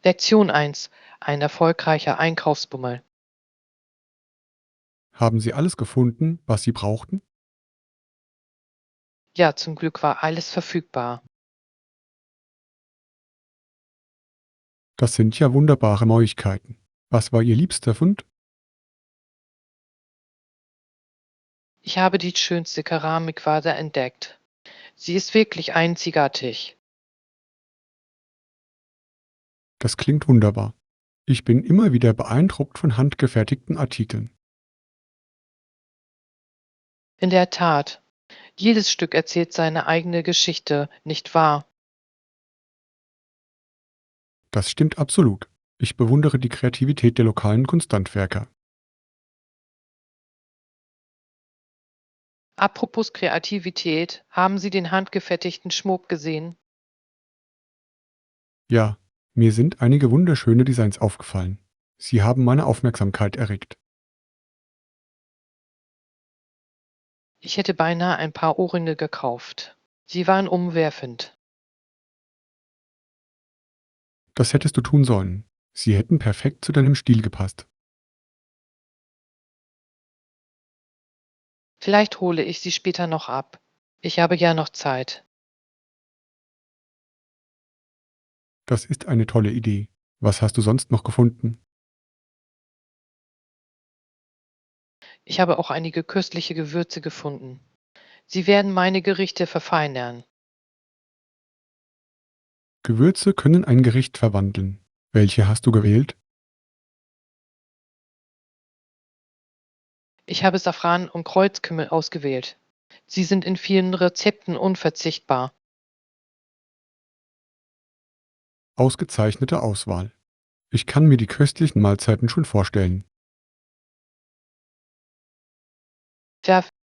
Lektion eins: Ein erfolgreicher Einkaufsbummel. Haben Sie alles gefunden, was Sie brauchten? Ja, zum Glück war alles verfügbar. Das sind ja wunderbare Neuigkeiten. Was war Ihr liebster Fund? Ich habe die schönste Keramikvase entdeckt. Sie ist wirklich einzigartig. Das klingt wunderbar. Ich bin immer wieder beeindruckt von handgefertigten Artikeln. In der Tat, jedes Stück erzählt seine eigene Geschichte, nicht wahr? Das stimmt absolut. Ich bewundere die Kreativität der lokalen Kunsthandwerker. Apropos Kreativität, haben Sie den handgefertigten Schmuck gesehen? Ja, mir sind einige wunderschöne Designs aufgefallen. Sie haben meine Aufmerksamkeit erregt. Ich hätte beinahe ein paar Ohrringe gekauft. Sie waren umwerfend. Das hättest du tun sollen. Sie hätten perfekt zu deinem Stil gepasst. Vielleicht hole ich sie später noch ab. Ich habe ja noch Zeit. Das ist eine tolle Idee. Was hast du sonst noch gefunden? Ich habe auch einige köstliche Gewürze gefunden. Sie werden meine Gerichte verfeinern. Gewürze können ein Gericht verwandeln. Welche hast du gewählt? Ich habe Safran und Kreuzkümmel ausgewählt. Sie sind in vielen Rezepten unverzichtbar. Ausgezeichnete Auswahl. Ich kann mir die köstlichen Mahlzeiten schon vorstellen.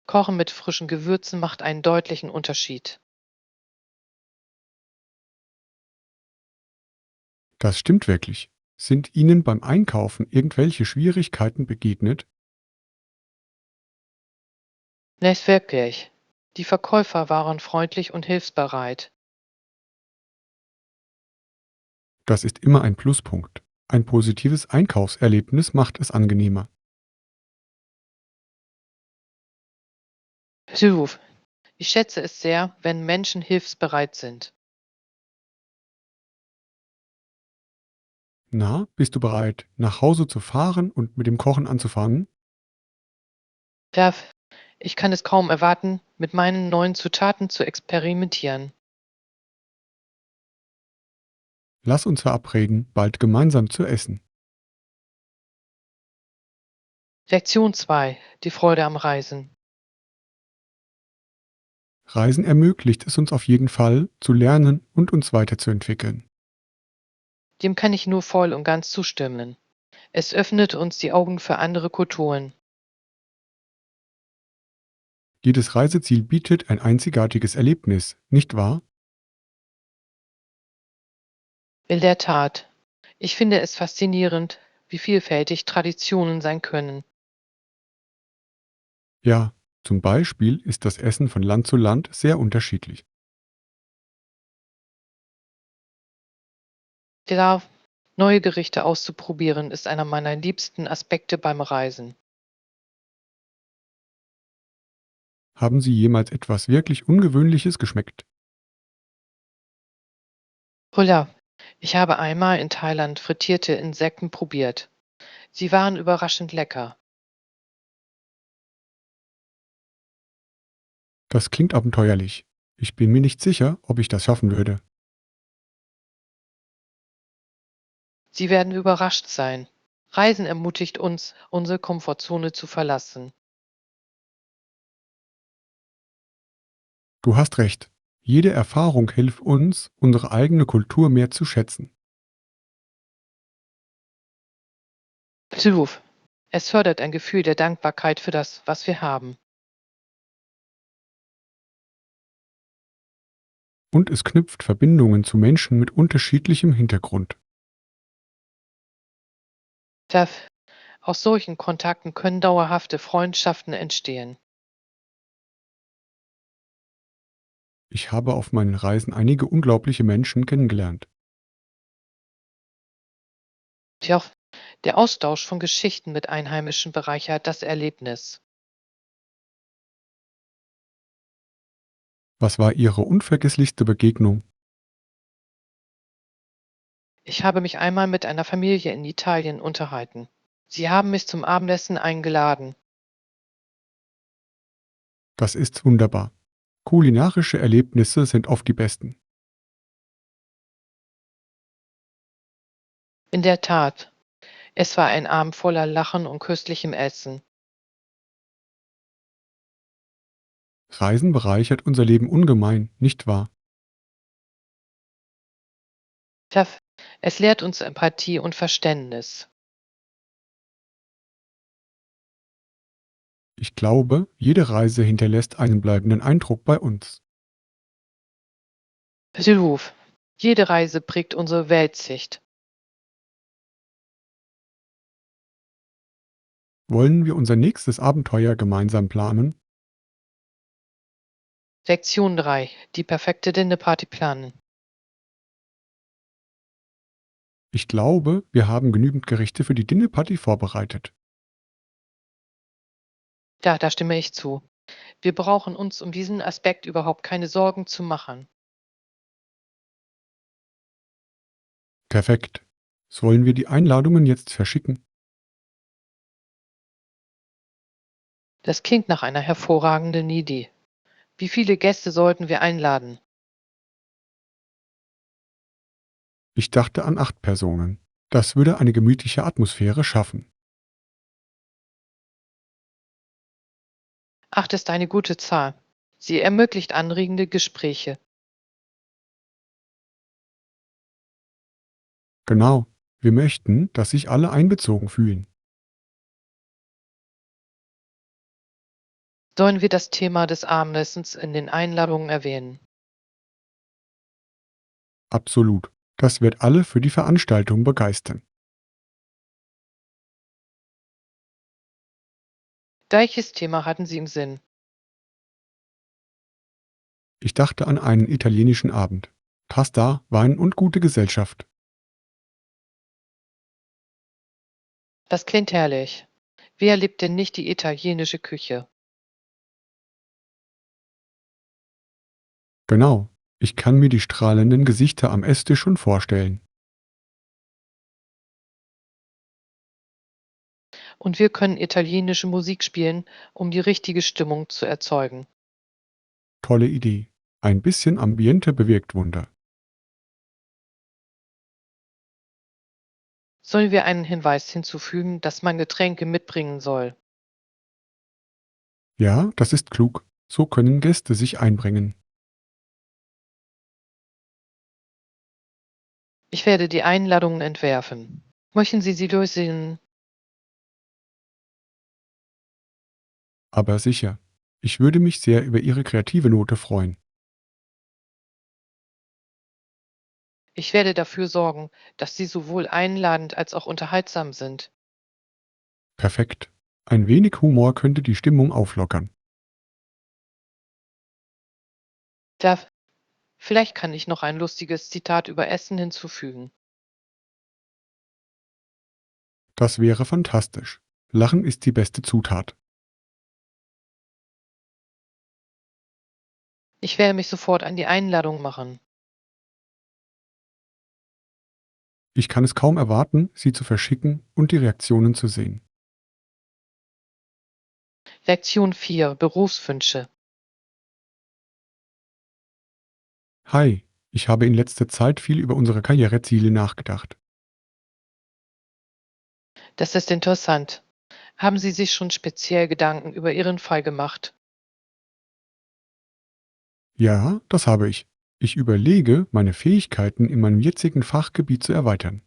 Kochen mit frischen Gewürzen macht einen deutlichen Unterschied. Das stimmt wirklich. Sind Ihnen beim Einkaufen irgendwelche Schwierigkeiten begegnet? Nicht wirklich. Die Verkäufer waren freundlich und hilfsbereit. Das ist immer ein Pluspunkt. Ein positives Einkaufserlebnis macht es angenehmer. Hilf. Ich schätze es sehr, wenn Menschen hilfsbereit sind. Na, bist du bereit, nach Hause zu fahren und mit dem Kochen anzufangen? Darf, ich kann es kaum erwarten, mit meinen neuen Zutaten zu experimentieren. Lass uns verabreden, bald gemeinsam zu essen. Lektion 2: Die Freude am Reisen. Reisen ermöglicht es uns auf jeden Fall, zu lernen und uns weiterzuentwickeln. Dem kann ich nur voll und ganz zustimmen. Es öffnet uns die Augen für andere Kulturen. Jedes Reiseziel bietet ein einzigartiges Erlebnis, nicht wahr? In der Tat. Ich finde es faszinierend, wie vielfältig Traditionen sein können. Ja, zum Beispiel ist das Essen von Land zu Land sehr unterschiedlich. Ja, neue Gerichte auszuprobieren ist einer meiner liebsten Aspekte beim Reisen. Haben Sie jemals etwas wirklich Ungewöhnliches geschmeckt? Holla, ich habe einmal in Thailand frittierte Insekten probiert. Sie waren überraschend lecker. Das klingt abenteuerlich. Ich bin mir nicht sicher, ob ich das schaffen würde. Sie werden überrascht sein. Reisen ermutigt uns, unsere Komfortzone zu verlassen. Du hast recht. Jede Erfahrung hilft uns, unsere eigene Kultur mehr zu schätzen. Zuruf. Es fördert ein Gefühl der Dankbarkeit für das, was wir haben. Und es knüpft Verbindungen zu Menschen mit unterschiedlichem Hintergrund. Darf, aus solchen Kontakten können dauerhafte Freundschaften entstehen. Ich habe auf meinen Reisen einige unglaubliche Menschen kennengelernt. Ja, der Austausch von Geschichten mit Einheimischen bereichert das Erlebnis. Was war Ihre unvergesslichste Begegnung? Ich habe mich einmal mit einer Familie in Italien unterhalten. Sie haben mich zum Abendessen eingeladen. Das ist wunderbar. Kulinarische Erlebnisse sind oft die besten. In der Tat, es war ein Abend voller Lachen und köstlichem Essen. Reisen bereichert unser Leben ungemein, nicht wahr? Tja, es lehrt uns Empathie und Verständnis. Ich glaube, jede Reise hinterlässt einen bleibenden Eindruck bei uns. Ruf. Jede Reise prägt unsere Weltsicht. Wollen wir unser nächstes Abenteuer gemeinsam planen? Lektion 3: Die perfekte Dinnerparty planen. Ich glaube, wir haben genügend Gerichte für die Dinnerparty vorbereitet. Ja, da stimme ich zu. Wir brauchen uns um diesen Aspekt überhaupt keine Sorgen zu machen. Perfekt. Sollen wir die Einladungen jetzt verschicken? Das klingt nach einer hervorragenden Idee. Wie viele Gäste sollten wir einladen? Ich dachte an 8 Personen. Das würde eine gemütliche Atmosphäre schaffen. 8 ist eine gute Zahl. Sie ermöglicht anregende Gespräche. Genau. Wir möchten, dass sich alle einbezogen fühlen. Sollen wir das Thema des Abendessens in den Einladungen erwähnen? Absolut. Das wird alle für die Veranstaltung begeistern. Welches Thema hatten Sie im Sinn? Ich dachte an einen italienischen Abend. Pasta, Wein und gute Gesellschaft. Das klingt herrlich. Wer liebt denn nicht die italienische Küche? Genau. Ich kann mir die strahlenden Gesichter am Esstisch schon vorstellen. Und wir können italienische Musik spielen, um die richtige Stimmung zu erzeugen. Tolle Idee. Ein bisschen Ambiente bewirkt Wunder. Sollen wir einen Hinweis hinzufügen, dass man Getränke mitbringen soll? Ja, das ist klug. So können Gäste sich einbringen. Ich werde die Einladungen entwerfen. Möchten Sie sie durchsehen? Aber sicher. Ich würde mich sehr über Ihre kreative Note freuen. Ich werde dafür sorgen, dass sie sowohl einladend als auch unterhaltsam sind. Perfekt. Ein wenig Humor könnte die Stimmung auflockern. Da, vielleicht kann ich noch ein lustiges Zitat über Essen hinzufügen. Das wäre fantastisch. Lachen ist die beste Zutat. Ich werde mich sofort an die Einladung machen. Ich kann es kaum erwarten, sie zu verschicken und die Reaktionen zu sehen. Lektion 4: Berufswünsche. Hi, ich habe in letzter Zeit viel über unsere Karriereziele nachgedacht. Das ist interessant. Haben Sie sich schon speziell Gedanken über Ihren Fall gemacht? Ja, das habe ich. Ich überlege, meine Fähigkeiten in meinem jetzigen Fachgebiet zu erweitern.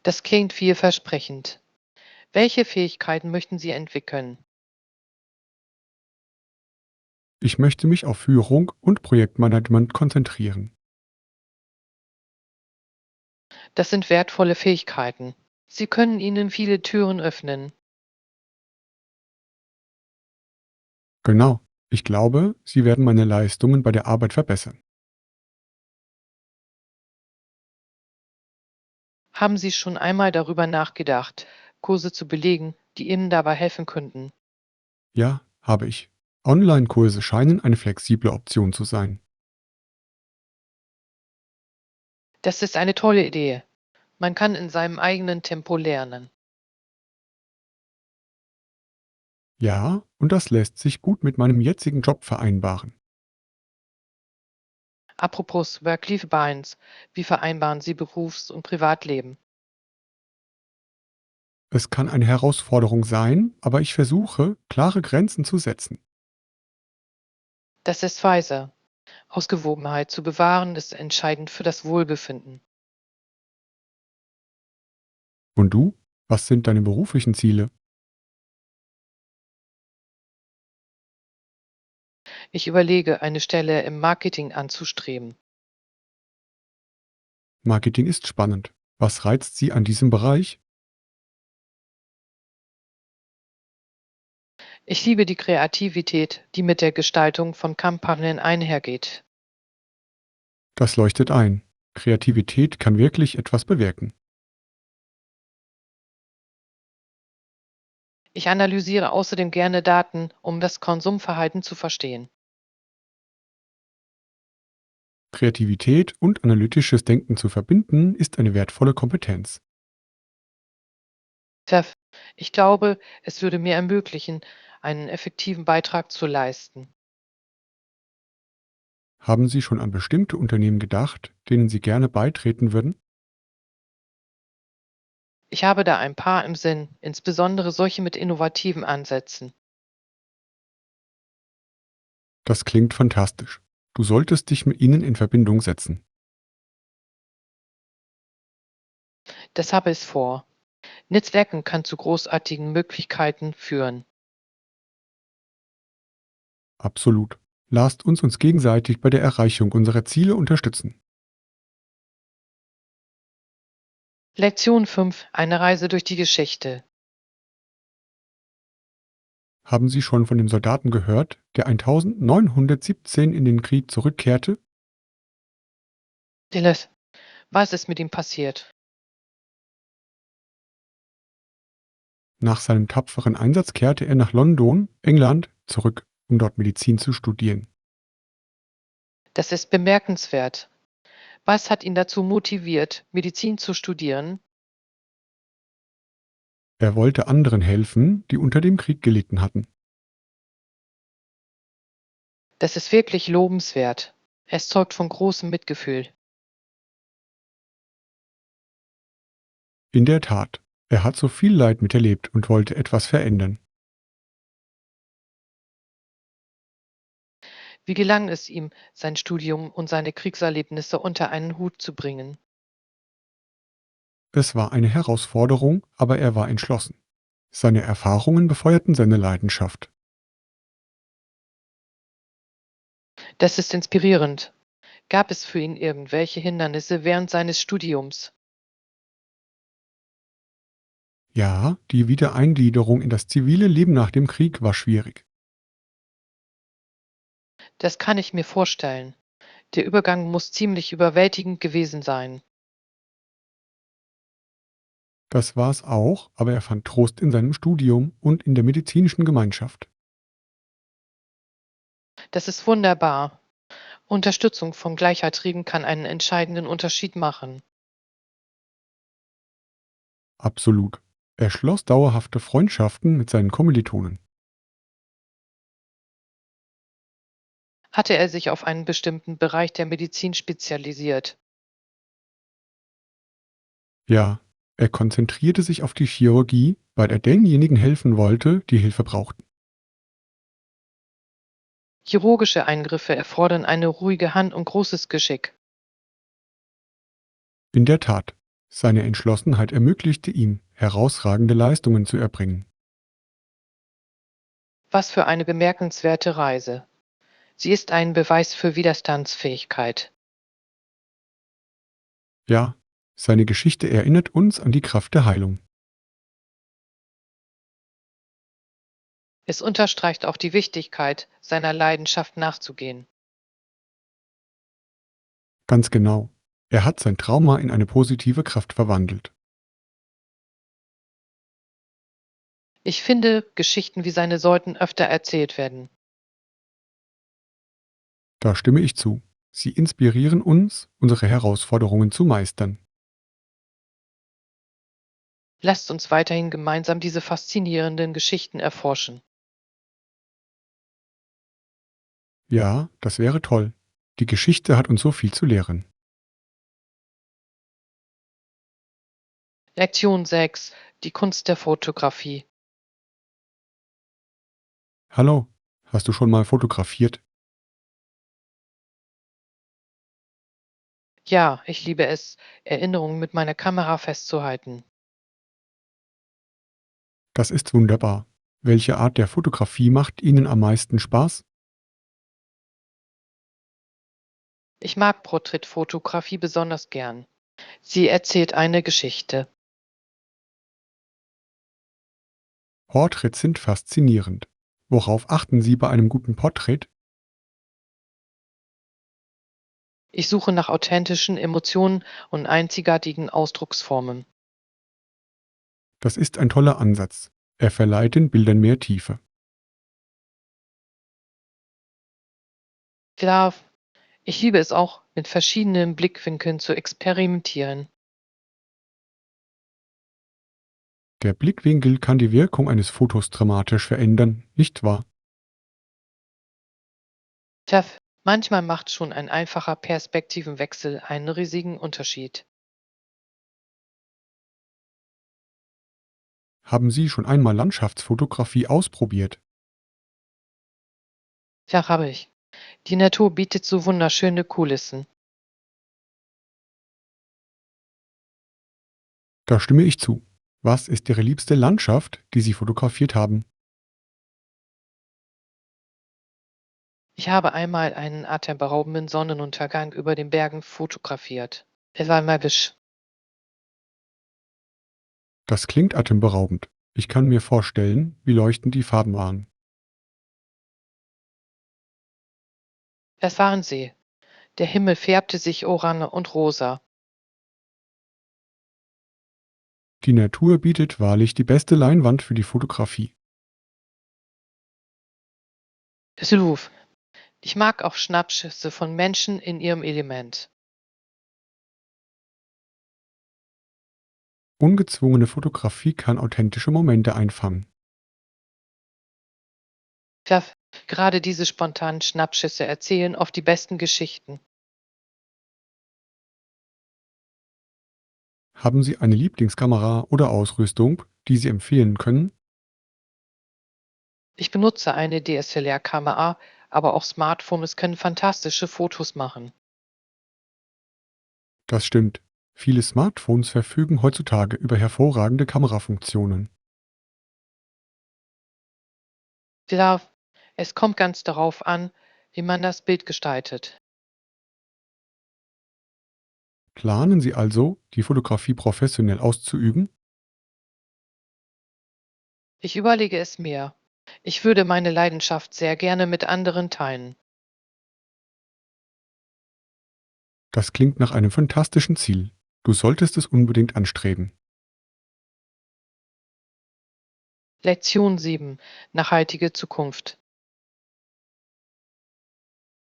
Das klingt vielversprechend. Welche Fähigkeiten möchten Sie entwickeln? Ich möchte mich auf Führung und Projektmanagement konzentrieren. Das sind wertvolle Fähigkeiten. Sie können Ihnen viele Türen öffnen. Genau. Ich glaube, sie werden meine Leistungen bei der Arbeit verbessern. Haben Sie schon einmal darüber nachgedacht, Kurse zu belegen, die Ihnen dabei helfen könnten? Ja, habe ich. Online-Kurse scheinen eine flexible Option zu sein. Das ist eine tolle Idee. Man kann in seinem eigenen Tempo lernen. Ja, und das lässt sich gut mit meinem jetzigen Job vereinbaren. Apropos Work-Life-Balance, wie vereinbaren Sie Berufs- und Privatleben? Es kann eine Herausforderung sein, aber ich versuche, klare Grenzen zu setzen. Das ist weise. Ausgewogenheit zu bewahren ist entscheidend für das Wohlbefinden. Und du? Was sind deine beruflichen Ziele? Ich überlege, eine Stelle im Marketing anzustreben. Marketing ist spannend. Was reizt Sie an diesem Bereich? Ich liebe die Kreativität, die mit der Gestaltung von Kampagnen einhergeht. Das leuchtet ein. Kreativität kann wirklich etwas bewirken. Ich analysiere außerdem gerne Daten, um das Konsumverhalten zu verstehen. Kreativität und analytisches Denken zu verbinden, ist eine wertvolle Kompetenz. Tja, ich glaube, es würde mir ermöglichen, einen effektiven Beitrag zu leisten. Haben Sie schon an bestimmte Unternehmen gedacht, denen Sie gerne beitreten würden? Ich habe da ein paar im Sinn, insbesondere solche mit innovativen Ansätzen. Das klingt fantastisch. Du solltest dich mit ihnen in Verbindung setzen. Das habe ich vor. Netzwerken kann zu großartigen Möglichkeiten führen. Absolut. Lasst uns gegenseitig bei der Erreichung unserer Ziele unterstützen. Lektion 5: Eine Reise durch die Geschichte. Haben Sie schon von dem Soldaten gehört, der 1917 in den Krieg zurückkehrte? Dilles, was ist mit ihm passiert? Nach seinem tapferen Einsatz kehrte er nach London, England, zurück, um dort Medizin zu studieren. Das ist bemerkenswert. Was hat ihn dazu motiviert, Medizin zu studieren? Er wollte anderen helfen, die unter dem Krieg gelitten hatten. Das ist wirklich lobenswert. Es zeugt von großem Mitgefühl. In der Tat, er hat so viel Leid miterlebt und wollte etwas verändern. Wie gelang es ihm, sein Studium und seine Kriegserlebnisse unter einen Hut zu bringen? Es war eine Herausforderung, aber er war entschlossen. Seine Erfahrungen befeuerten seine Leidenschaft. Das ist inspirierend. Gab es für ihn irgendwelche Hindernisse während seines Studiums? Ja, die Wiedereingliederung in das zivile Leben nach dem Krieg war schwierig. Das kann ich mir vorstellen. Der Übergang muss ziemlich überwältigend gewesen sein. Das war es auch, aber er fand Trost in seinem Studium und in der medizinischen Gemeinschaft. Das ist wunderbar. Unterstützung von Gleichaltrigen kann einen entscheidenden Unterschied machen. Absolut. Er schloss dauerhafte Freundschaften mit seinen Kommilitonen. Hatte er sich auf einen bestimmten Bereich der Medizin spezialisiert? Ja, er konzentrierte sich auf die Chirurgie, weil er denjenigen helfen wollte, die Hilfe brauchten. Chirurgische Eingriffe erfordern eine ruhige Hand und großes Geschick. In der Tat, seine Entschlossenheit ermöglichte ihm, herausragende Leistungen zu erbringen. Was für eine bemerkenswerte Reise. Sie ist ein Beweis für Widerstandsfähigkeit. Ja, seine Geschichte erinnert uns an die Kraft der Heilung. Es unterstreicht auch die Wichtigkeit, seiner Leidenschaft nachzugehen. Ganz genau. Er hat sein Trauma in eine positive Kraft verwandelt. Ich finde, Geschichten wie seine sollten öfter erzählt werden. Da stimme ich zu. Sie inspirieren uns, unsere Herausforderungen zu meistern. Lasst uns weiterhin gemeinsam diese faszinierenden Geschichten erforschen. Ja, das wäre toll. Die Geschichte hat uns so viel zu lehren. Lektion 6: Die Kunst der Fotografie. Hallo, hast du schon mal fotografiert? Ja, ich liebe es, Erinnerungen mit meiner Kamera festzuhalten. Das ist wunderbar. Welche Art der Fotografie macht Ihnen am meisten Spaß? Ich mag Porträtfotografie besonders gern. Sie erzählt eine Geschichte. Porträts sind faszinierend. Worauf achten Sie bei einem guten Porträt? Ich suche nach authentischen Emotionen und einzigartigen Ausdrucksformen. Das ist ein toller Ansatz. Er verleiht den Bildern mehr Tiefe. Klar, ich liebe es auch, mit verschiedenen Blickwinkeln zu experimentieren. Der Blickwinkel kann die Wirkung eines Fotos dramatisch verändern, nicht wahr? Tja, manchmal macht schon ein einfacher Perspektivenwechsel einen riesigen Unterschied. Haben Sie schon einmal Landschaftsfotografie ausprobiert? Ja, habe ich. Die Natur bietet so wunderschöne Kulissen. Da stimme ich zu. Was ist Ihre liebste Landschaft, die Sie fotografiert haben? Ich habe einmal einen atemberaubenden Sonnenuntergang über den Bergen fotografiert. Es war magisch. Das klingt atemberaubend. Ich kann mir vorstellen, wie leuchtend die Farben waren. Es waren sie. Der Himmel färbte sich orange und rosa. Die Natur bietet wahrlich die beste Leinwand für die Fotografie. Sluf. Ich mag auch Schnappschüsse von Menschen in ihrem Element. Ungezwungene Fotografie kann authentische Momente einfangen. Ja, gerade diese spontanen Schnappschüsse erzählen oft die besten Geschichten. Haben Sie eine Lieblingskamera oder Ausrüstung, die Sie empfehlen können? Ich benutze eine DSLR-Kamera, aber auch Smartphones können fantastische Fotos machen. Das stimmt. Viele Smartphones verfügen heutzutage über hervorragende Kamerafunktionen. Ja, es kommt ganz darauf an, wie man das Bild gestaltet. Planen Sie also, die Fotografie professionell auszuüben? Ich überlege es mir. Ich würde meine Leidenschaft sehr gerne mit anderen teilen. Das klingt nach einem fantastischen Ziel. Du solltest es unbedingt anstreben. Lektion 7: Nachhaltige Zukunft.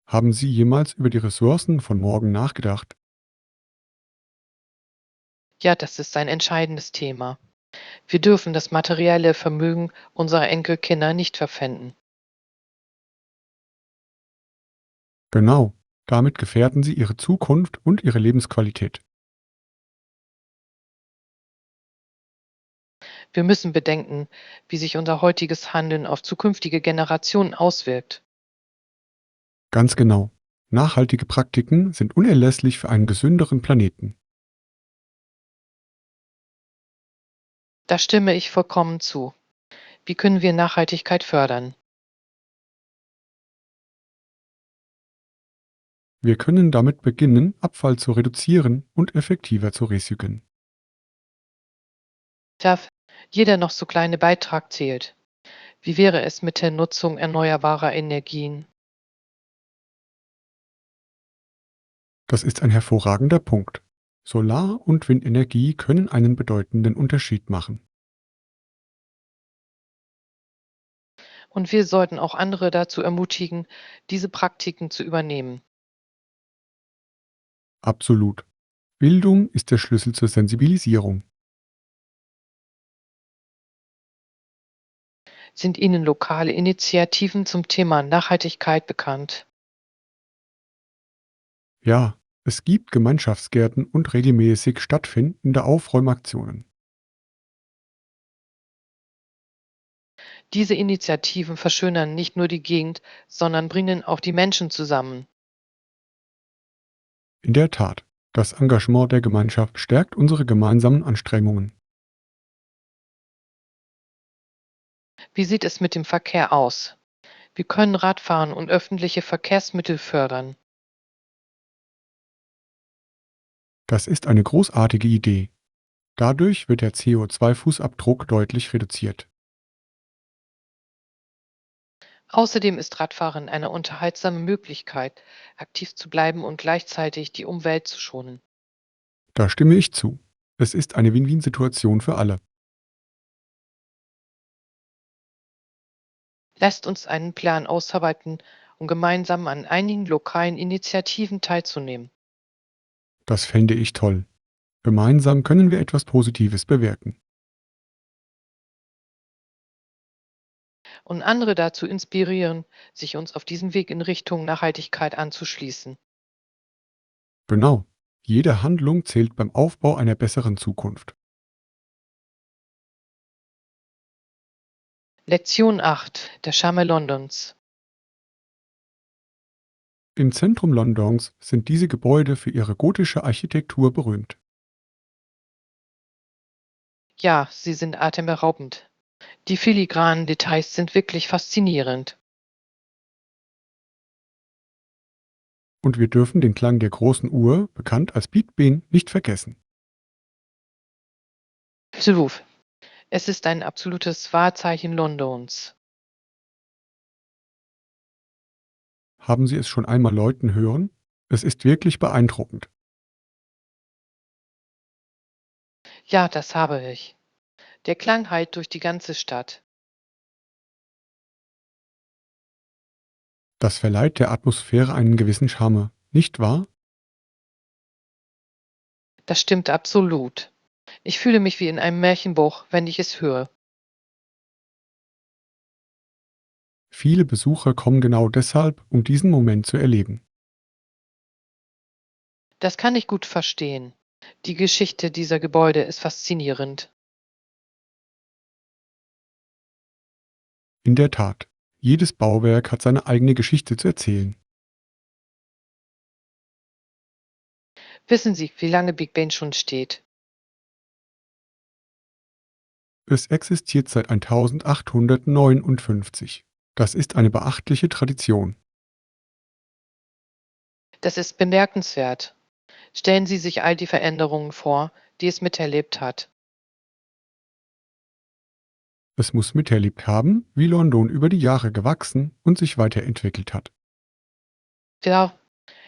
Haben Sie jemals über die Ressourcen von morgen nachgedacht? Ja, das ist ein entscheidendes Thema. Wir dürfen das materielle Vermögen unserer Enkelkinder nicht verpfänden. Genau. Damit gefährden Sie Ihre Zukunft und Ihre Lebensqualität. Wir müssen bedenken, wie sich unser heutiges Handeln auf zukünftige Generationen auswirkt. Ganz genau. Nachhaltige Praktiken sind unerlässlich für einen gesünderen Planeten. Da stimme ich vollkommen zu. Wie können wir Nachhaltigkeit fördern? Wir können damit beginnen, Abfall zu reduzieren und effektiver zu recyceln. Darf jeder noch so kleine Beitrag zählt? Wie wäre es mit der Nutzung erneuerbarer Energien? Das ist ein hervorragender Punkt. Solar- und Windenergie können einen bedeutenden Unterschied machen. Und wir sollten auch andere dazu ermutigen, diese Praktiken zu übernehmen. Absolut. Bildung ist der Schlüssel zur Sensibilisierung. Sind Ihnen lokale Initiativen zum Thema Nachhaltigkeit bekannt? Ja, es gibt Gemeinschaftsgärten und regelmäßig stattfindende Aufräumaktionen. Diese Initiativen verschönern nicht nur die Gegend, sondern bringen auch die Menschen zusammen. In der Tat, das Engagement der Gemeinschaft stärkt unsere gemeinsamen Anstrengungen. Wie sieht es mit dem Verkehr aus? Wir können Radfahren und öffentliche Verkehrsmittel fördern. Das ist eine großartige Idee. Dadurch wird der CO2-Fußabdruck deutlich reduziert. Außerdem ist Radfahren eine unterhaltsame Möglichkeit, aktiv zu bleiben und gleichzeitig die Umwelt zu schonen. Da stimme ich zu. Es ist eine Win-Win-Situation für alle. Lasst uns einen Plan ausarbeiten, um gemeinsam an einigen lokalen Initiativen teilzunehmen. Das fände ich toll. Gemeinsam können wir etwas Positives bewirken. Und andere dazu inspirieren, sich uns auf diesem Weg in Richtung Nachhaltigkeit anzuschließen. Genau. Jede Handlung zählt beim Aufbau einer besseren Zukunft. Lektion 8: Der Charme Londons. Im Zentrum Londons sind diese Gebäude für ihre gotische Architektur berühmt. Ja, sie sind atemberaubend. Die filigranen Details sind wirklich faszinierend. Und wir dürfen den Klang der großen Uhr, bekannt als Big Ben, nicht vergessen. Absolut. Es ist ein absolutes Wahrzeichen Londons. Haben Sie es schon einmal läuten hören? Es ist wirklich beeindruckend. Ja, das habe ich. Der Klang hallt durch die ganze Stadt. Das verleiht der Atmosphäre einen gewissen Charme, nicht wahr? Das stimmt absolut. Ich fühle mich wie in einem Märchenbuch, wenn ich es höre. Viele Besucher kommen genau deshalb, um diesen Moment zu erleben. Das kann ich gut verstehen. Die Geschichte dieser Gebäude ist faszinierend. In der Tat, jedes Bauwerk hat seine eigene Geschichte zu erzählen. Wissen Sie, wie lange Big Ben schon steht? Es existiert seit 1859. Das ist eine beachtliche Tradition. Das ist bemerkenswert. Stellen Sie sich all die Veränderungen vor, die es miterlebt hat. Es muss miterlebt haben, wie London über die Jahre gewachsen und sich weiterentwickelt hat. Ja,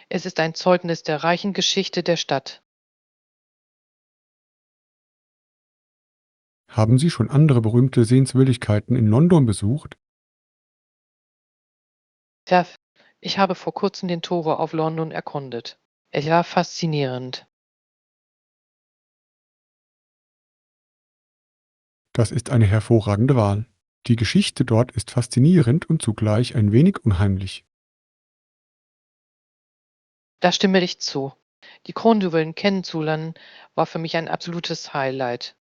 es ist ein Zeugnis der reichen Geschichte der Stadt. Haben Sie schon andere berühmte Sehenswürdigkeiten in London besucht? Ja, ich habe vor kurzem den Tore auf London erkundet. Es war faszinierend. Das ist eine hervorragende Wahl. Die Geschichte dort ist faszinierend und zugleich ein wenig unheimlich. Da stimme ich zu. Die Kronjuwelen kennenzulernen war für mich ein absolutes Highlight.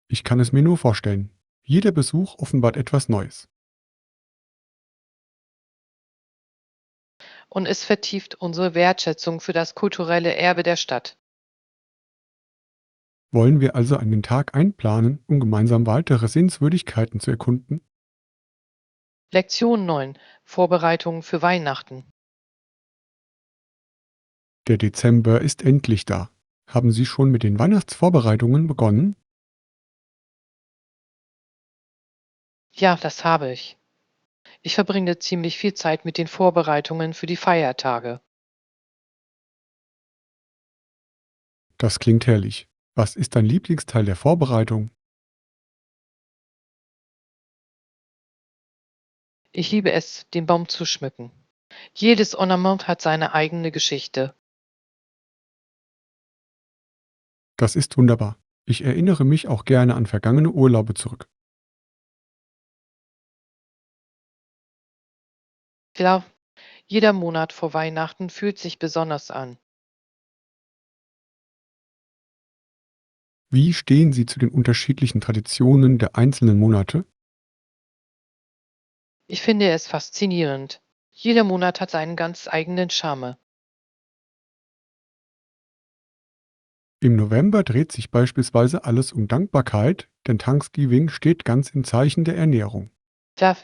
Ich kann es mir nur vorstellen. Jeder Besuch offenbart etwas Neues. Und es vertieft unsere Wertschätzung für das kulturelle Erbe der Stadt. Wollen wir also einen Tag einplanen, um gemeinsam weitere Sehenswürdigkeiten zu erkunden? Lektion 9: Vorbereitungen für Weihnachten. Der Dezember ist endlich da. Haben Sie schon mit den Weihnachtsvorbereitungen begonnen? Ja, das habe ich. Ich verbringe ziemlich viel Zeit mit den Vorbereitungen für die Feiertage. Das klingt herrlich. Was ist dein Lieblingsteil der Vorbereitung? Ich liebe es, den Baum zu schmücken. Jedes Ornament hat seine eigene Geschichte. Das ist wunderbar. Ich erinnere mich auch gerne an vergangene Urlaube zurück. Klar, jeder Monat vor Weihnachten fühlt sich besonders an. Wie stehen Sie zu den unterschiedlichen Traditionen der einzelnen Monate? Ich finde es faszinierend. Jeder Monat hat seinen ganz eigenen Charme. Im November dreht sich beispielsweise alles um Dankbarkeit, denn Thanksgiving steht ganz im Zeichen der Ernährung. Klar,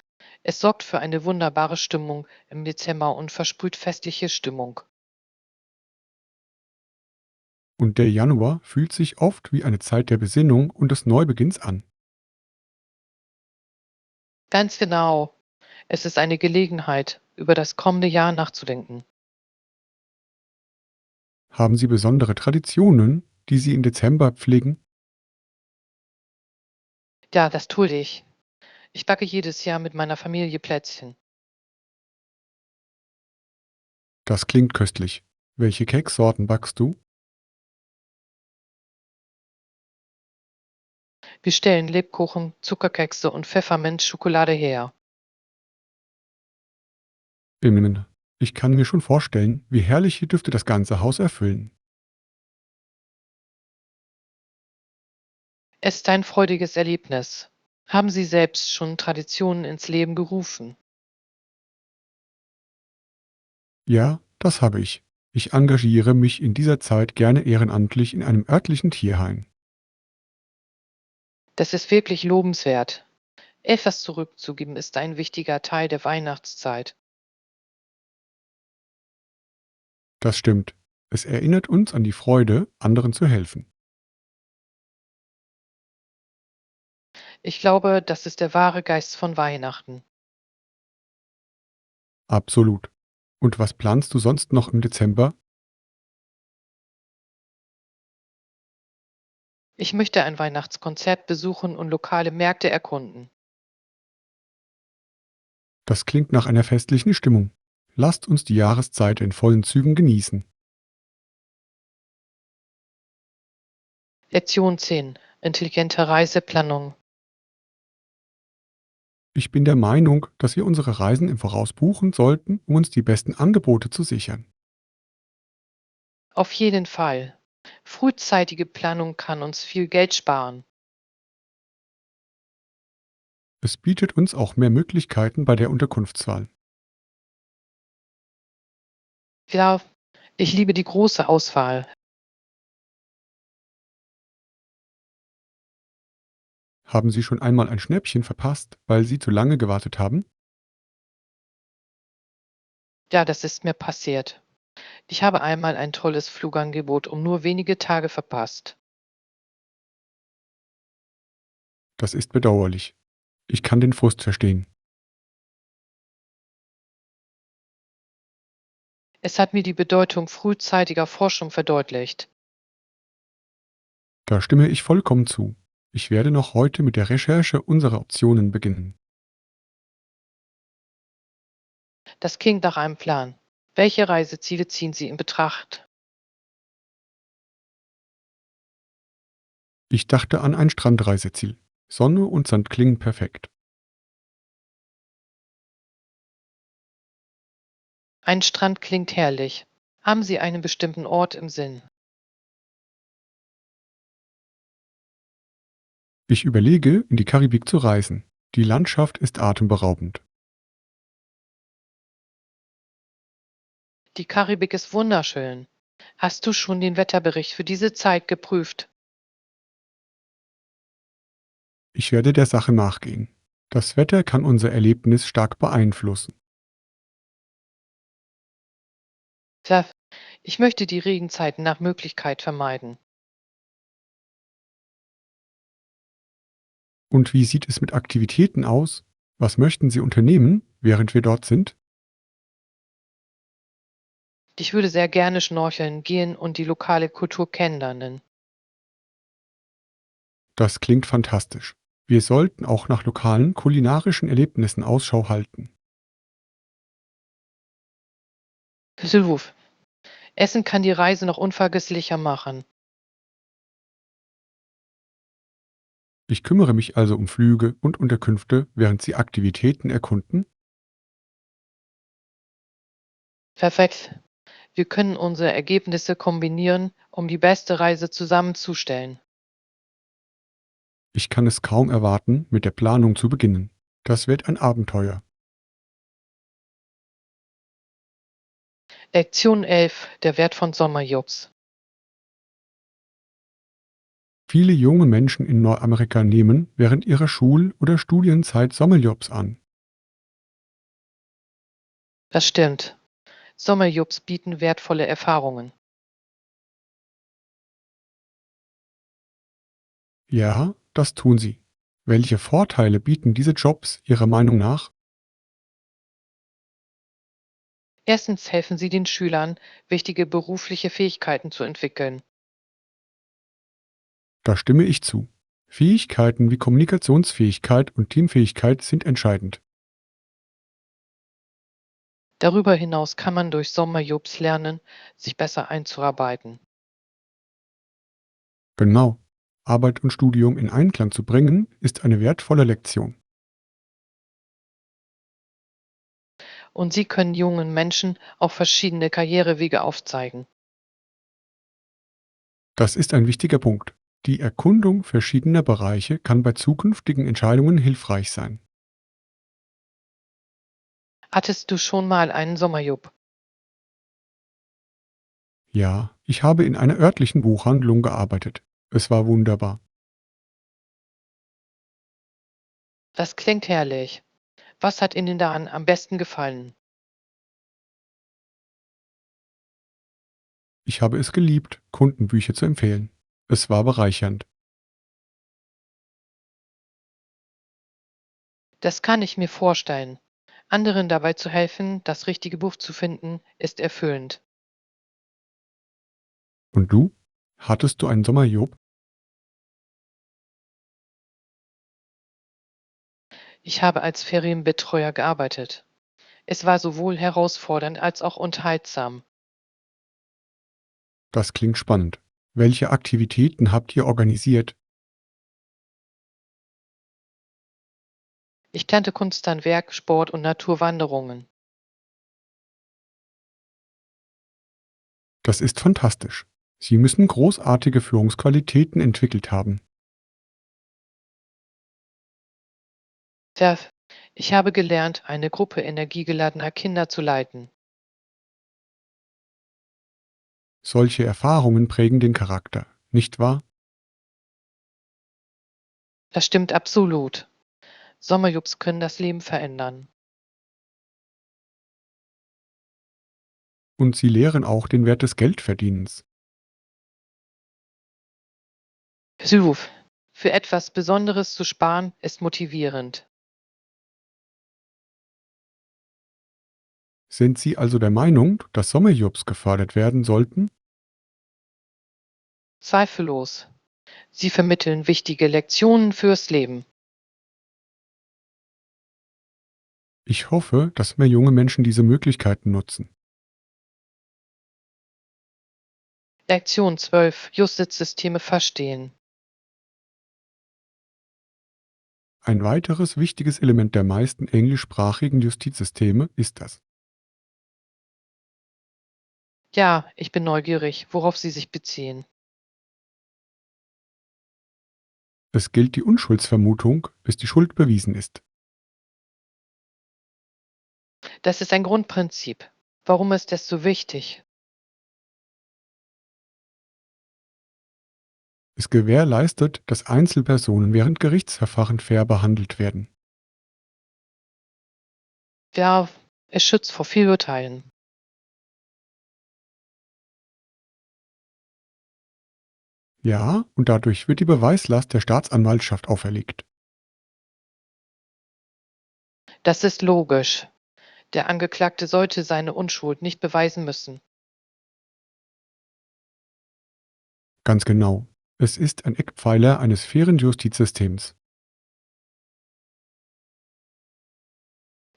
es sorgt für eine wunderbare Stimmung im Dezember und versprüht festliche Stimmung. Und der Januar fühlt sich oft wie eine Zeit der Besinnung und des Neubeginns an. Ganz genau. Es ist eine Gelegenheit, über das kommende Jahr nachzudenken. Haben Sie besondere Traditionen, die Sie im Dezember pflegen? Ja, das tue ich. Ich backe jedes Jahr mit meiner Familie Plätzchen. Das klingt köstlich. Welche Kekssorten backst du? Wir stellen Lebkuchen, Zuckerkekse und Pfefferminzschokolade her. Im Ich kann mir schon vorstellen, wie herrlich hier dürfte das ganze Haus erfüllen. Es ist ein freudiges Erlebnis. Haben Sie selbst schon Traditionen ins Leben gerufen? Ja, das habe ich. Ich engagiere mich in dieser Zeit gerne ehrenamtlich in einem örtlichen Tierheim. Das ist wirklich lobenswert. Etwas zurückzugeben ist ein wichtiger Teil der Weihnachtszeit. Das stimmt. Es erinnert uns an die Freude, anderen zu helfen. Ich glaube, das ist der wahre Geist von Weihnachten. Absolut. Und was planst du sonst noch im Dezember? Ich möchte ein Weihnachtskonzert besuchen und lokale Märkte erkunden. Das klingt nach einer festlichen Stimmung. Lasst uns die Jahreszeit in vollen Zügen genießen. Lektion 10. Intelligente Reiseplanung. Ich bin der Meinung, dass wir unsere Reisen im Voraus buchen sollten, um uns die besten Angebote zu sichern. Auf jeden Fall. Frühzeitige Planung kann uns viel Geld sparen. Es bietet uns auch mehr Möglichkeiten bei der Unterkunftswahl. Ja, ich liebe die große Auswahl. Haben Sie schon einmal ein Schnäppchen verpasst, weil Sie zu lange gewartet haben? Ja, das ist mir passiert. Ich habe einmal ein tolles Flugangebot um nur wenige Tage verpasst. Das ist bedauerlich. Ich kann den Frust verstehen. Es hat mir die Bedeutung frühzeitiger Forschung verdeutlicht. Da stimme ich vollkommen zu. Ich werde noch heute mit der Recherche unserer Optionen beginnen. Das klingt nach einem Plan. Welche Reiseziele ziehen Sie in Betracht? Ich dachte an ein Strandreiseziel. Sonne und Sand klingen perfekt. Ein Strand klingt herrlich. Haben Sie einen bestimmten Ort im Sinn? Ich überlege, in die Karibik zu reisen. Die Landschaft ist atemberaubend. Die Karibik ist wunderschön. Hast du schon den Wetterbericht für diese Zeit geprüft? Ich werde der Sache nachgehen. Das Wetter kann unser Erlebnis stark beeinflussen. Tja, ich möchte die Regenzeiten nach Möglichkeit vermeiden. Und wie sieht es mit Aktivitäten aus? Was möchten Sie unternehmen, während wir dort sind? Ich würde sehr gerne schnorcheln gehen und die lokale Kultur kennenlernen. Das klingt fantastisch. Wir sollten auch nach lokalen kulinarischen Erlebnissen Ausschau halten. Hilf. Essen kann die Reise noch unvergesslicher machen. Ich kümmere mich also um Flüge und Unterkünfte, während Sie Aktivitäten erkunden. Perfekt. Wir können unsere Ergebnisse kombinieren, um die beste Reise zusammenzustellen. Ich kann es kaum erwarten, mit der Planung zu beginnen. Das wird ein Abenteuer. Lektion 11: Der Wert von Sommerjobs. Viele junge Menschen in Nordamerika nehmen während ihrer Schul- oder Studienzeit Sommerjobs an. Das stimmt. Sommerjobs bieten wertvolle Erfahrungen. Ja, das tun sie. Welche Vorteile bieten diese Jobs Ihrer Meinung nach? Erstens helfen sie den Schülern, wichtige berufliche Fähigkeiten zu entwickeln. Da stimme ich zu. Fähigkeiten wie Kommunikationsfähigkeit und Teamfähigkeit sind entscheidend. Darüber hinaus kann man durch Sommerjobs lernen, sich besser einzuarbeiten. Genau. Arbeit und Studium in Einklang zu bringen, ist eine wertvolle Lektion. Und sie können jungen Menschen auch verschiedene Karrierewege aufzeigen. Das ist ein wichtiger Punkt. Die Erkundung verschiedener Bereiche kann bei zukünftigen Entscheidungen hilfreich sein. Hattest du schon mal einen Sommerjob? Ja, ich habe in einer örtlichen Buchhandlung gearbeitet. Es war wunderbar. Das klingt herrlich. Was hat Ihnen daran am besten gefallen? Ich habe es geliebt, Kundenbücher zu empfehlen. Es war bereichernd. Das kann ich mir vorstellen. Anderen dabei zu helfen, das richtige Buch zu finden, ist erfüllend. Und du? Hattest du einen Sommerjob? Ich habe als Ferienbetreuer gearbeitet. Es war sowohl herausfordernd als auch unterhaltsam. Das klingt spannend. Welche Aktivitäten habt ihr organisiert? Ich plante Kunsthandwerk, Sport und Naturwanderungen. Das ist fantastisch. Sie müssen großartige Führungsqualitäten entwickelt haben. Tja, ich habe gelernt, eine Gruppe energiegeladener Kinder zu leiten. Solche Erfahrungen prägen den Charakter, nicht wahr? Das stimmt absolut. Sommerjobs können das Leben verändern. Und sie lehren auch den Wert des Geldverdienens. Hilf. Für etwas Besonderes zu sparen, ist motivierend. Sind Sie also der Meinung, dass Sommerjobs gefördert werden sollten? Zweifellos. Sie vermitteln wichtige Lektionen fürs Leben. Ich hoffe, dass mehr junge Menschen diese Möglichkeiten nutzen. Lektion 12: Justizsysteme verstehen. Ein weiteres wichtiges Element der meisten englischsprachigen Justizsysteme ist das. Ja, ich bin neugierig, worauf Sie sich beziehen. Es gilt die Unschuldsvermutung, bis die Schuld bewiesen ist. Das ist ein Grundprinzip. Warum ist es so wichtig? Es gewährleistet, dass Einzelpersonen während Gerichtsverfahren fair behandelt werden. Ja, es schützt vor Fehlurteilen. Ja, und dadurch wird die Beweislast der Staatsanwaltschaft auferlegt. Das ist logisch. Der Angeklagte sollte seine Unschuld nicht beweisen müssen. Ganz genau. Es ist ein Eckpfeiler eines fairen Justizsystems.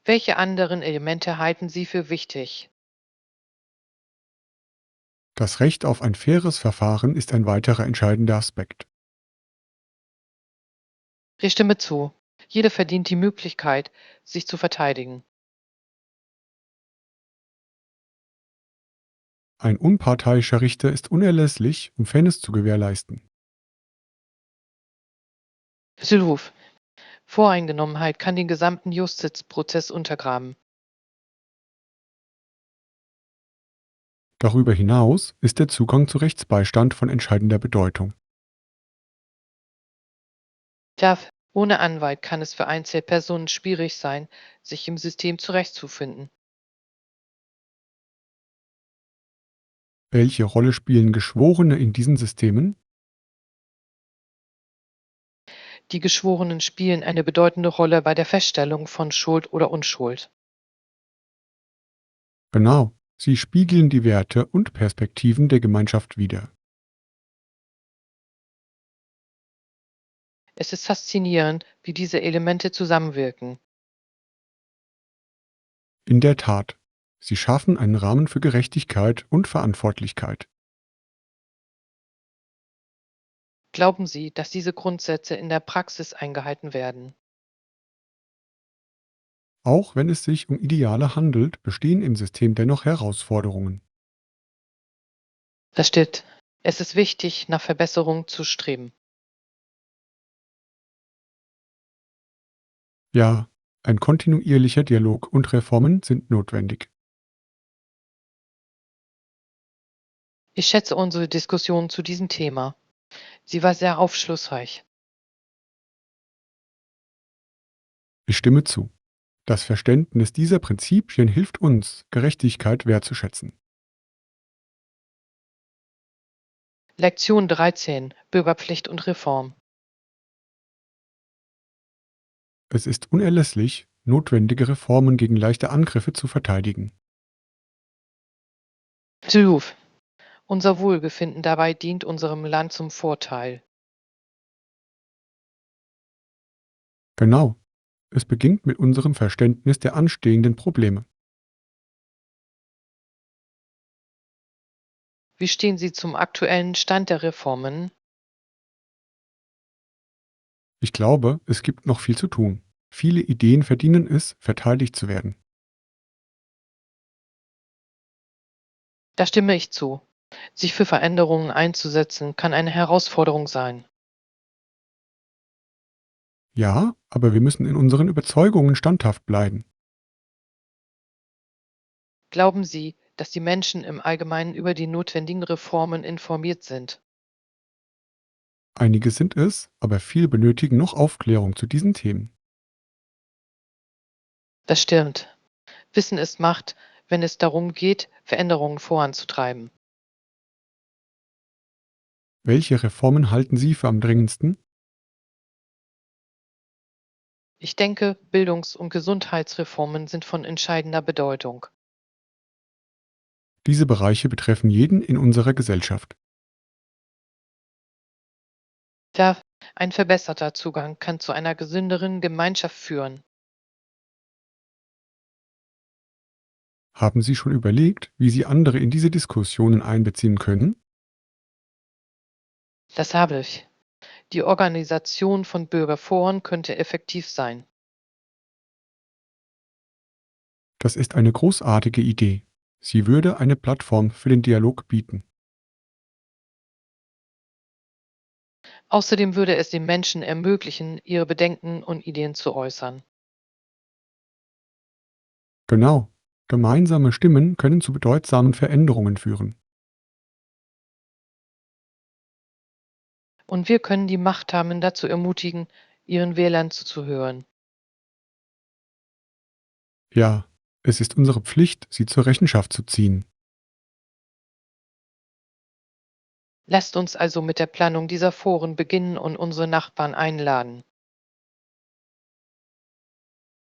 Welche anderen Elemente halten Sie für wichtig? Das Recht auf ein faires Verfahren ist ein weiterer entscheidender Aspekt. Ich stimme zu. Jeder verdient die Möglichkeit, sich zu verteidigen. Ein unparteiischer Richter ist unerlässlich, um Fairness zu gewährleisten. Sylvuf, Voreingenommenheit kann den gesamten Justizprozess untergraben. Darüber hinaus ist der Zugang zu Rechtsbeistand von entscheidender Bedeutung. Ja, ohne Anwalt kann es für Einzelpersonen schwierig sein, sich im System zurechtzufinden. Welche Rolle spielen Geschworene in diesen Systemen? Die Geschworenen spielen eine bedeutende Rolle bei der Feststellung von Schuld oder Unschuld. Genau, sie spiegeln die Werte und Perspektiven der Gemeinschaft wider. Es ist faszinierend, wie diese Elemente zusammenwirken. In der Tat, sie schaffen einen Rahmen für Gerechtigkeit und Verantwortlichkeit. Glauben Sie, dass diese Grundsätze in der Praxis eingehalten werden? Auch wenn es sich um Ideale handelt, bestehen im System dennoch Herausforderungen. Das stimmt. Es ist wichtig, nach Verbesserung zu streben. Ja, ein kontinuierlicher Dialog und Reformen sind notwendig. Ich schätze unsere Diskussion zu diesem Thema. Sie war sehr aufschlussreich. Ich stimme zu. Das Verständnis dieser Prinzipien hilft uns, Gerechtigkeit wertzuschätzen. Lektion 13: Bürgerpflicht und Reform. Es ist unerlässlich, notwendige Reformen gegen leichte Angriffe zu verteidigen. Züluf. Unser Wohlbefinden dabei dient unserem Land zum Vorteil. Genau, es beginnt mit unserem Verständnis der anstehenden Probleme. Wie stehen Sie zum aktuellen Stand der Reformen? Ich glaube, es gibt noch viel zu tun. Viele Ideen verdienen es, verteidigt zu werden. Da stimme ich zu. Sich für Veränderungen einzusetzen, kann eine Herausforderung sein. Ja, aber wir müssen in unseren Überzeugungen standhaft bleiben. Glauben Sie, dass die Menschen im Allgemeinen über die notwendigen Reformen informiert sind? Einige sind es, aber viele benötigen noch Aufklärung zu diesen Themen. Das stimmt. Wissen ist Macht, wenn es darum geht, Veränderungen voranzutreiben. Welche Reformen halten Sie für am dringendsten? Ich denke, Bildungs- und Gesundheitsreformen sind von entscheidender Bedeutung. Diese Bereiche betreffen jeden in unserer Gesellschaft. Da ein verbesserter Zugang kann zu einer gesünderen Gemeinschaft führen. Haben Sie schon überlegt, wie Sie andere in diese Diskussionen einbeziehen können? Das habe ich. Die Organisation von Bürgerforen könnte effektiv sein. Das ist eine großartige Idee. Sie würde eine Plattform für den Dialog bieten. Außerdem würde es den Menschen ermöglichen, ihre Bedenken und Ideen zu äußern. Genau. Gemeinsame Stimmen können zu bedeutsamen Veränderungen führen. Und wir können die Machthabenden dazu ermutigen, ihren Wählern zuzuhören. Ja, es ist unsere Pflicht, sie zur Rechenschaft zu ziehen. Lasst uns also mit der Planung dieser Foren beginnen und unsere Nachbarn einladen.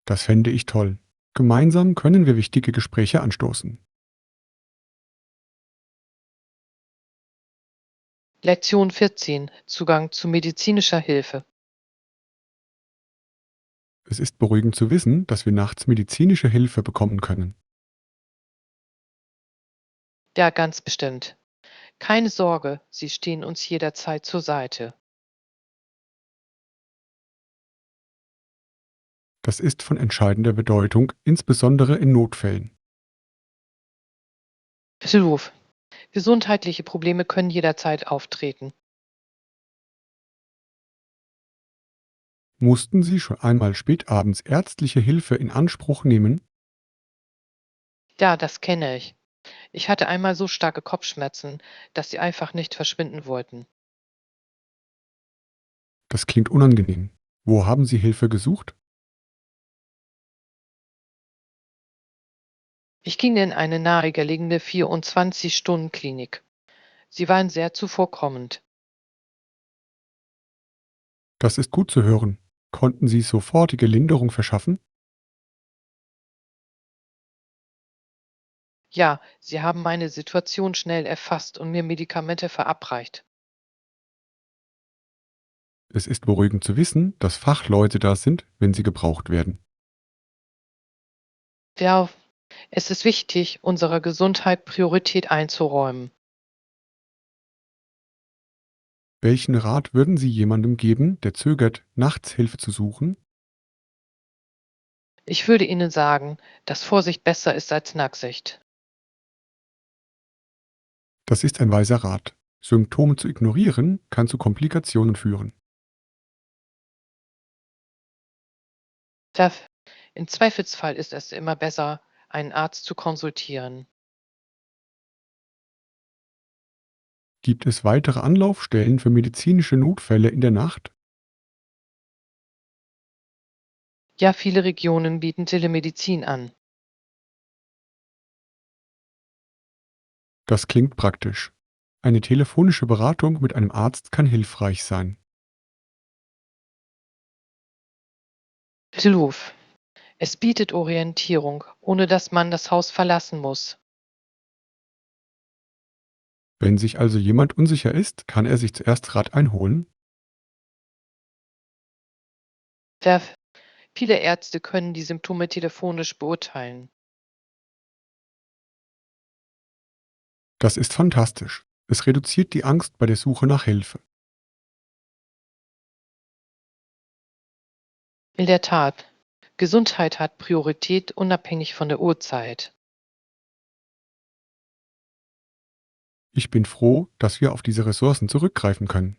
Das fände ich toll. Gemeinsam können wir wichtige Gespräche anstoßen. Lektion 14. Zugang zu medizinischer Hilfe. Es ist beruhigend zu wissen, dass wir nachts medizinische Hilfe bekommen können. Ja, ganz bestimmt. Keine Sorge, Sie stehen uns jederzeit zur Seite. Das ist von entscheidender Bedeutung, insbesondere in Notfällen. Ruf. Gesundheitliche Probleme können jederzeit auftreten. Mussten Sie schon einmal spätabends ärztliche Hilfe in Anspruch nehmen? Ja, das kenne ich. Ich hatte einmal so starke Kopfschmerzen, dass sie einfach nicht verschwinden wollten. Das klingt unangenehm. Wo haben Sie Hilfe gesucht? Ich ging in eine nahegelegene 24-Stunden-Klinik. Sie waren sehr zuvorkommend. Das ist gut zu hören. Konnten Sie sofortige Linderung verschaffen? Ja, sie haben meine Situation schnell erfasst und mir Medikamente verabreicht. Es ist beruhigend zu wissen, dass Fachleute da sind, wenn sie gebraucht werden. Ja, es ist wichtig, unserer Gesundheit Priorität einzuräumen. Welchen Rat würden Sie jemandem geben, der zögert, nachts Hilfe zu suchen? Ich würde Ihnen sagen, dass Vorsicht besser ist als Nachsicht. Das ist ein weiser Rat. Symptome zu ignorieren kann zu Komplikationen führen. Da, im Zweifelsfall ist es immer besser, einen Arzt zu konsultieren. Gibt es weitere Anlaufstellen für medizinische Notfälle in der Nacht? Ja, viele Regionen bieten Telemedizin an. Das klingt praktisch. Eine telefonische Beratung mit einem Arzt kann hilfreich sein. Ruf. Es bietet Orientierung, ohne dass man das Haus verlassen muss. Wenn sich also jemand unsicher ist, kann er sich zuerst Rat einholen. Da, viele Ärzte können die Symptome telefonisch beurteilen. Das ist fantastisch. Es reduziert die Angst bei der Suche nach Hilfe. In der Tat, Gesundheit hat Priorität unabhängig von der Uhrzeit. Ich bin froh, dass wir auf diese Ressourcen zurückgreifen können.